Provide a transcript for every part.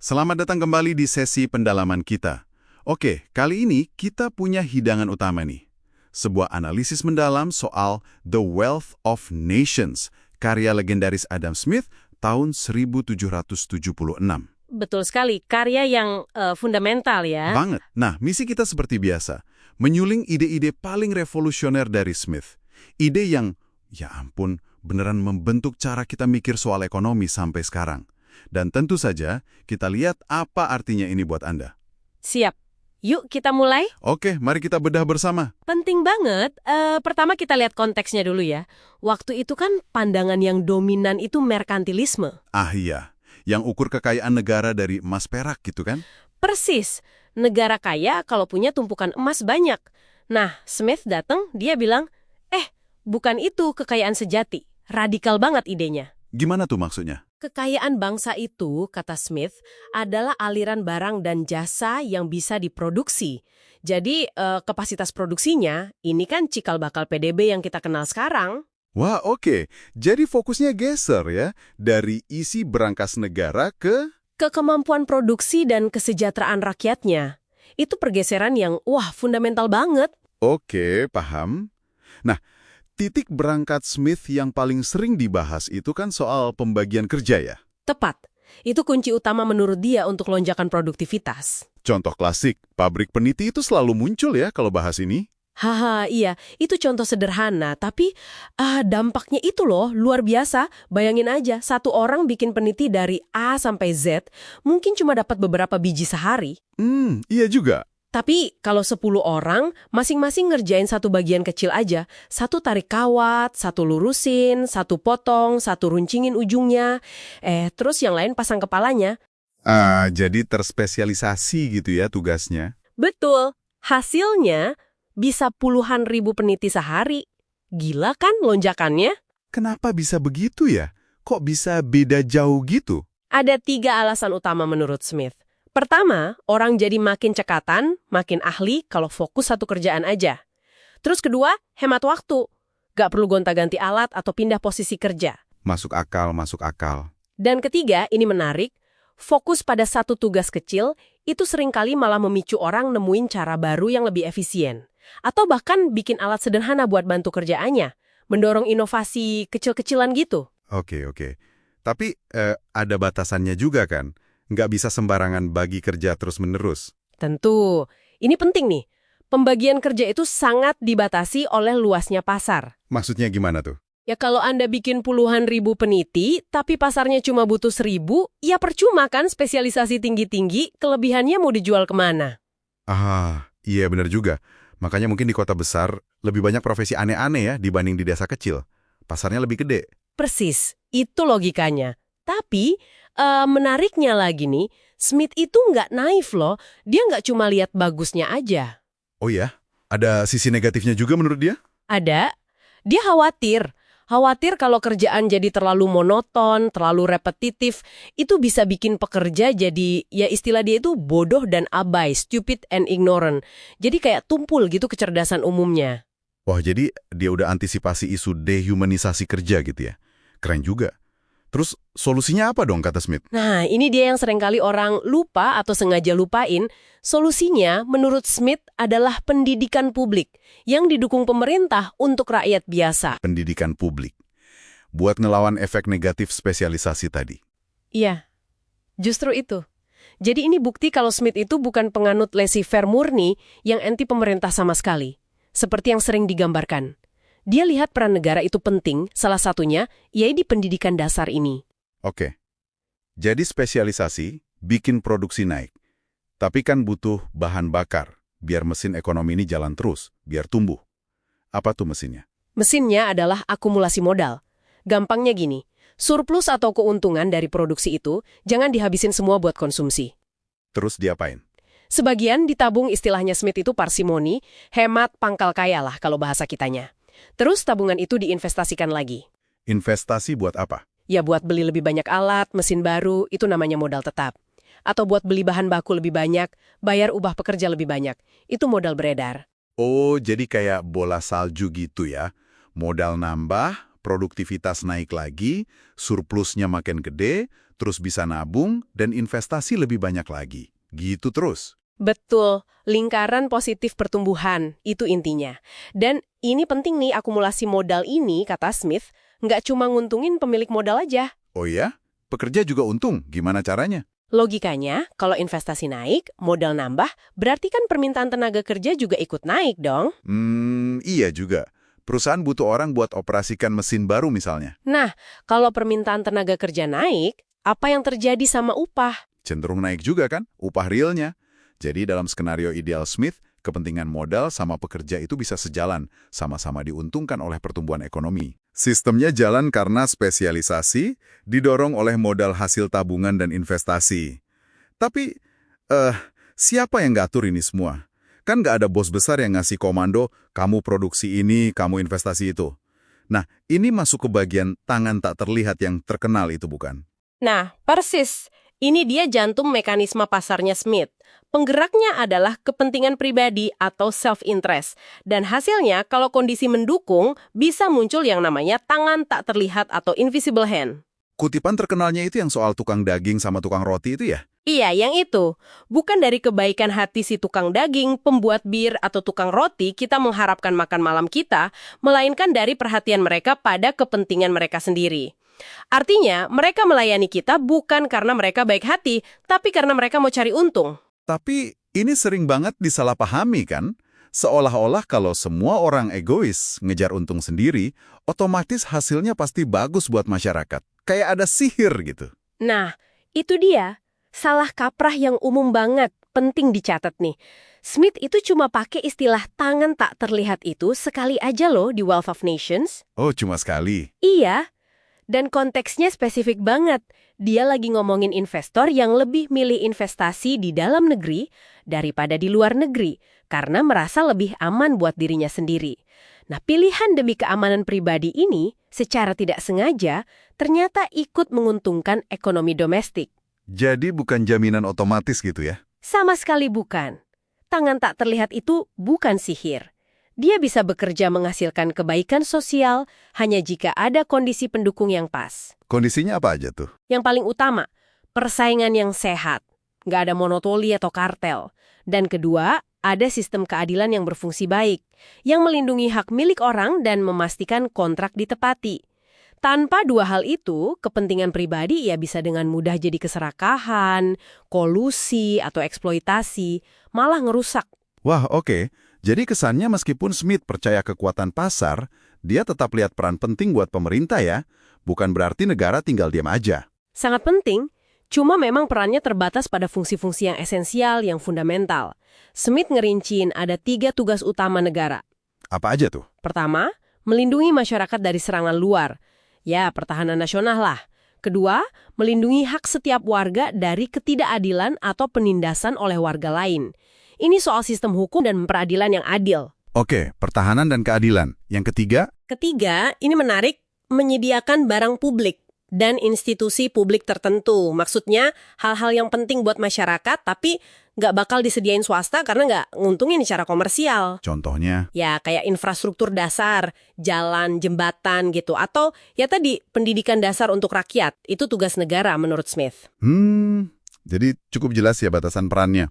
Selamat datang kembali di sesi pendalaman kita. Oke, kali ini kita punya hidangan utama nih. Sebuah analisis mendalam soal The Wealth of Nations, karya legendaris Adam Smith tahun 1776. Betul sekali, karya yang fundamental ya. Banget. Nah, misi kita seperti biasa, menyuling ide-ide paling revolusioner dari Smith. Ide yang, ya ampun, beneran membentuk cara kita mikir soal ekonomi sampai sekarang. Dan tentu saja, kita lihat apa artinya ini buat Anda. Siap. Yuk kita mulai. Oke, mari kita bedah bersama. Penting banget. Pertama kita lihat konteksnya dulu ya. Waktu itu kan pandangan yang dominan itu merkantilisme. Ah iya, yang ukur kekayaan negara dari emas perak gitu kan? Persis. Negara kaya kalau punya tumpukan emas banyak. Nah, Smith datang, dia bilang, bukan itu kekayaan sejati. Radikal banget idenya. Gimana tuh maksudnya? Kekayaan bangsa itu, kata Smith, adalah aliran barang dan jasa yang bisa diproduksi. Jadi, kapasitas produksinya, ini kan cikal bakal PDB yang kita kenal sekarang. Wah, oke. Jadi fokusnya geser ya, dari isi berangkas negara ke... Ke kemampuan produksi dan kesejahteraan rakyatnya. Itu pergeseran yang, fundamental banget. Oke, paham. Nah, titik berangkat Smith yang paling sering dibahas itu kan soal pembagian kerja ya? Tepat. Itu kunci utama menurut dia untuk lonjakan produktivitas. Contoh klasik, pabrik peniti itu selalu muncul ya kalau bahas ini. Haha, iya. Itu contoh sederhana, tapi dampaknya itu loh luar biasa. Bayangin aja, satu orang bikin peniti dari A sampai Z, mungkin cuma dapat beberapa biji sehari. Iya juga. Tapi kalau 10 orang, masing-masing ngerjain satu bagian kecil aja. Satu tarik kawat, satu lurusin, satu potong, satu runcingin ujungnya. Terus yang lain pasang kepalanya. Jadi terspesialisasi gitu ya tugasnya. Betul. Hasilnya bisa puluhan ribu peniti sehari. Gila kan lonjakannya? Kenapa bisa begitu ya? Kok bisa beda jauh gitu? Ada 3 alasan utama menurut Smith. Pertama, orang jadi makin cekatan, makin ahli kalau fokus satu kerjaan aja. Terus kedua, hemat waktu. Gak perlu gonta-ganti alat atau pindah posisi kerja. Masuk akal, masuk akal. Dan ketiga, ini menarik, fokus pada satu tugas kecil itu seringkali malah memicu orang nemuin cara baru yang lebih efisien. Atau bahkan bikin alat sederhana buat bantu kerjaannya. Mendorong inovasi kecil-kecilan gitu. Oke. Tapi ada batasannya juga kan? Nggak bisa sembarangan bagi kerja terus-menerus. Tentu. Ini penting nih. Pembagian kerja itu sangat dibatasi oleh luasnya pasar. Maksudnya gimana tuh? Ya kalau Anda bikin puluhan ribu peniti, tapi pasarnya cuma butuh 1000, ya percuma kan spesialisasi tinggi-tinggi, kelebihannya mau dijual kemana? Iya benar juga. Makanya mungkin di kota besar lebih banyak profesi aneh-aneh ya dibanding di desa kecil. Pasarnya lebih gede. Persis, itu logikanya. Tapi, menariknya lagi nih, Smith itu nggak naif loh. Dia nggak cuma lihat bagusnya aja. Oh ya? Ada sisi negatifnya juga menurut dia? Ada. Dia khawatir. Khawatir kalau kerjaan jadi terlalu monoton, terlalu repetitif, itu bisa bikin pekerja jadi, ya istilah dia itu bodoh dan abai, stupid and ignorant. Jadi kayak tumpul gitu kecerdasan umumnya. Wah, jadi dia udah antisipasi isu dehumanisasi kerja gitu ya? Keren juga. Terus solusinya apa dong kata Smith? Nah, ini dia yang seringkali orang lupa atau sengaja lupain. Solusinya menurut Smith adalah pendidikan publik yang didukung pemerintah untuk rakyat biasa. Pendidikan publik. Buat ngelawan efek negatif spesialisasi tadi. Iya, justru itu. Jadi ini bukti kalau Smith itu bukan penganut laissez-faire murni yang anti pemerintah sama sekali. Seperti yang sering digambarkan. Dia lihat peran negara itu penting, salah satunya yaitu di pendidikan dasar ini. Oke. Jadi spesialisasi bikin produksi naik. Tapi kan butuh bahan bakar, biar mesin ekonomi ini jalan terus, biar tumbuh. Apa tuh mesinnya? Mesinnya adalah akumulasi modal. Gampangnya gini, surplus atau keuntungan dari produksi itu jangan dihabisin semua buat konsumsi. Terus diapain? Sebagian ditabung, istilahnya Smith itu parsimoni, hemat pangkal kaya lah kalau bahasa kitanya. Terus tabungan itu diinvestasikan lagi. Investasi buat apa? Ya buat beli lebih banyak alat, mesin baru, itu namanya modal tetap. Atau buat beli bahan baku lebih banyak, bayar upah pekerja lebih banyak. Itu modal beredar. Oh, jadi kayak bola salju gitu ya. Modal nambah, produktivitas naik lagi, surplusnya makin gede, terus bisa nabung, dan investasi lebih banyak lagi. Gitu terus. Betul, lingkaran positif pertumbuhan, itu intinya. Dan ini penting nih, akumulasi modal ini, kata Smith, nggak cuma nguntungin pemilik modal aja. Oh ya? Pekerja juga untung. Gimana caranya? Logikanya, kalau investasi naik, modal nambah, berarti kan permintaan tenaga kerja juga ikut naik dong. Iya juga. Perusahaan butuh orang buat operasikan mesin baru misalnya. Nah, kalau permintaan tenaga kerja naik, apa yang terjadi sama upah? Cenderung naik juga kan, upah realnya. Jadi dalam skenario ideal Smith, kepentingan modal sama pekerja itu bisa sejalan, sama-sama diuntungkan oleh pertumbuhan ekonomi. Sistemnya jalan karena spesialisasi, didorong oleh modal hasil tabungan dan investasi. Tapi, siapa yang ngatur ini semua? Kan nggak ada bos besar yang ngasih komando, kamu produksi ini, kamu investasi itu. Nah, ini masuk ke bagian tangan tak terlihat yang terkenal itu bukan? Nah, persis. Ini dia jantung mekanisme pasarnya Smith. Penggeraknya adalah kepentingan pribadi atau self-interest. Dan hasilnya, kalau kondisi mendukung, bisa muncul yang namanya tangan tak terlihat atau invisible hand. Kutipan terkenalnya itu yang soal tukang daging sama tukang roti itu ya? Iya, yang itu. Bukan dari kebaikan hati si tukang daging, pembuat bir, atau tukang roti kita mengharapkan makan malam kita, melainkan dari perhatian mereka pada kepentingan mereka sendiri. Artinya, mereka melayani kita bukan karena mereka baik hati, tapi karena mereka mau cari untung. Tapi ini sering banget disalahpahami kan? Seolah-olah kalau semua orang egois, ngejar untung sendiri, otomatis hasilnya pasti bagus buat masyarakat. Kayak ada sihir gitu. Nah, itu dia. Salah kaprah yang umum banget, penting dicatat nih. Smith itu cuma pakai istilah tangan tak terlihat itu sekali aja loh di Wealth of Nations. Oh, cuma sekali. Iya. Dan konteksnya spesifik banget. Dia lagi ngomongin investor yang lebih milih investasi di dalam negeri daripada di luar negeri, karena merasa lebih aman buat dirinya sendiri. Nah, pilihan demi keamanan pribadi ini, secara tidak sengaja, ternyata ikut menguntungkan ekonomi domestik. Jadi bukan jaminan otomatis gitu ya? Sama sekali bukan. Tangan tak terlihat itu bukan sihir. Dia bisa bekerja menghasilkan kebaikan sosial hanya jika ada kondisi pendukung yang pas. Kondisinya apa aja tuh? Yang paling utama, persaingan yang sehat. Nggak ada monopoli atau kartel. Dan kedua, ada sistem keadilan yang berfungsi baik, yang melindungi hak milik orang dan memastikan kontrak ditepati. Tanpa dua hal itu, kepentingan pribadi ya bisa dengan mudah jadi keserakahan, kolusi, atau eksploitasi, malah ngerusak. Wah, oke. Jadi kesannya meskipun Smith percaya kekuatan pasar, dia tetap lihat peran penting buat pemerintah ya. Bukan berarti negara tinggal diam aja. Sangat penting, cuma memang perannya terbatas pada fungsi-fungsi yang esensial, yang fundamental. Smith ngerinciin ada 3 tugas utama negara. Apa aja tuh? Pertama, melindungi masyarakat dari serangan luar. Ya, pertahanan nasional lah. Kedua, melindungi hak setiap warga dari ketidakadilan atau penindasan oleh warga lain. Ini soal sistem hukum dan peradilan yang adil. Oke, pertahanan dan keadilan. Yang ketiga? Ketiga, ini menarik, menyediakan barang publik dan institusi publik tertentu. Maksudnya, hal-hal yang penting buat masyarakat, tapi nggak bakal disediain swasta karena nggak nguntungin secara komersial. Contohnya? Ya, kayak infrastruktur dasar, jalan, jembatan gitu. Atau ya tadi, pendidikan dasar untuk rakyat. Itu tugas negara menurut Smith. Jadi cukup jelas ya batasan perannya.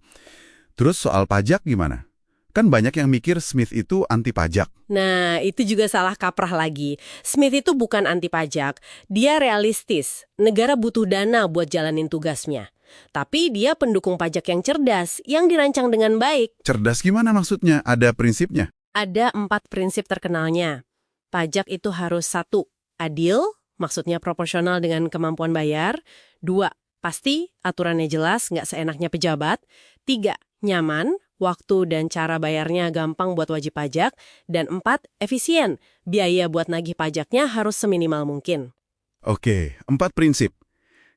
Terus soal pajak gimana? Kan banyak yang mikir Smith itu anti pajak. Nah, itu juga salah kaprah lagi. Smith itu bukan anti pajak. Dia realistis. Negara butuh dana buat jalanin tugasnya. Tapi dia pendukung pajak yang cerdas, yang dirancang dengan baik. Cerdas gimana maksudnya? Ada prinsipnya? Ada 4 prinsip terkenalnya. Pajak itu harus 1, adil, maksudnya proporsional dengan kemampuan bayar. 2, pasti, aturannya jelas, nggak seenaknya pejabat. 3, nyaman, waktu dan cara bayarnya gampang buat wajib pajak. Dan 4, efisien, biaya buat nagih pajaknya harus seminimal mungkin. Oke, 4 prinsip.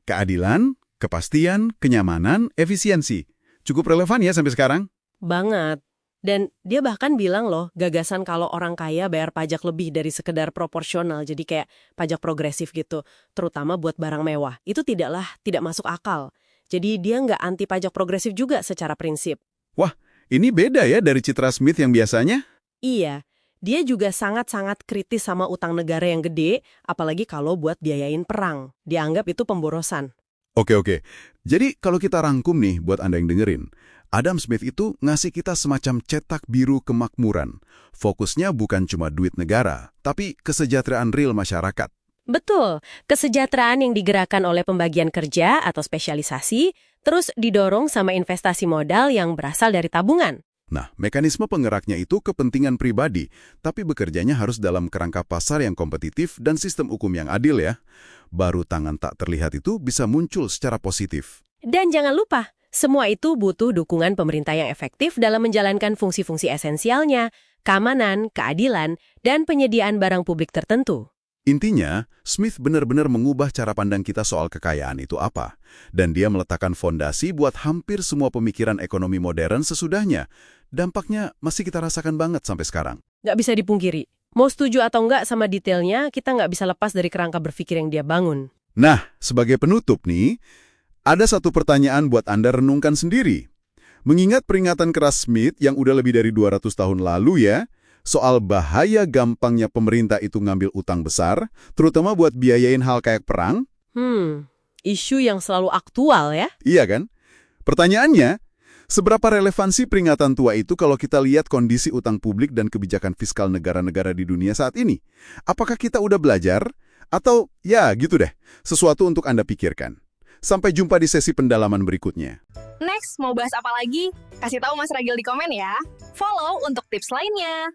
Keadilan, kepastian, kenyamanan, efisiensi. Cukup relevan ya sampai sekarang? Banget. Dan dia bahkan bilang loh, gagasan kalau orang kaya bayar pajak lebih dari sekedar proporsional, jadi kayak pajak progresif gitu, terutama buat barang mewah. Itu tidak masuk akal. Jadi dia nggak anti pajak progresif juga secara prinsip. Wah, ini beda ya dari citra Smith yang biasanya? Iya, Dia juga sangat-sangat kritis sama utang negara yang gede, apalagi kalau buat biayain perang. Dianggap itu pemborosan. Oke. Jadi kalau kita rangkum nih buat Anda yang dengerin, Adam Smith itu ngasih kita semacam cetak biru kemakmuran. Fokusnya bukan cuma duit negara, tapi kesejahteraan real masyarakat. Betul, kesejahteraan yang digerakkan oleh pembagian kerja atau spesialisasi, terus didorong sama investasi modal yang berasal dari tabungan. Nah, mekanisme penggeraknya itu kepentingan pribadi, tapi bekerjanya harus dalam kerangka pasar yang kompetitif dan sistem hukum yang adil ya. Baru tangan tak terlihat itu bisa muncul secara positif. Dan jangan lupa, semua itu butuh dukungan pemerintah yang efektif dalam menjalankan fungsi-fungsi esensialnya, keamanan, keadilan, dan penyediaan barang publik tertentu. Intinya, Smith benar-benar mengubah cara pandang kita soal kekayaan itu apa. Dan dia meletakkan fondasi buat hampir semua pemikiran ekonomi modern sesudahnya. Dampaknya masih kita rasakan banget sampai sekarang. Nggak bisa dipungkiri. Mau setuju atau nggak sama detailnya, kita nggak bisa lepas dari kerangka berpikir yang dia bangun. Nah, sebagai penutup nih, ada satu pertanyaan buat Anda renungkan sendiri. Mengingat peringatan keras Smith yang udah lebih dari 200 tahun lalu ya, soal bahaya gampangnya pemerintah itu ngambil utang besar, terutama buat biayain hal kayak perang. Isu yang selalu aktual ya. Iya kan? Pertanyaannya, seberapa relevansi peringatan tua itu kalau kita lihat kondisi utang publik dan kebijakan fiskal negara-negara di dunia saat ini? Apakah kita udah belajar? Atau ya gitu deh, sesuatu untuk Anda pikirkan. Sampai jumpa di sesi pendalaman berikutnya. Next, mau bahas apa lagi? Kasih tahu Mas Ragil di komen ya. Follow untuk tips lainnya.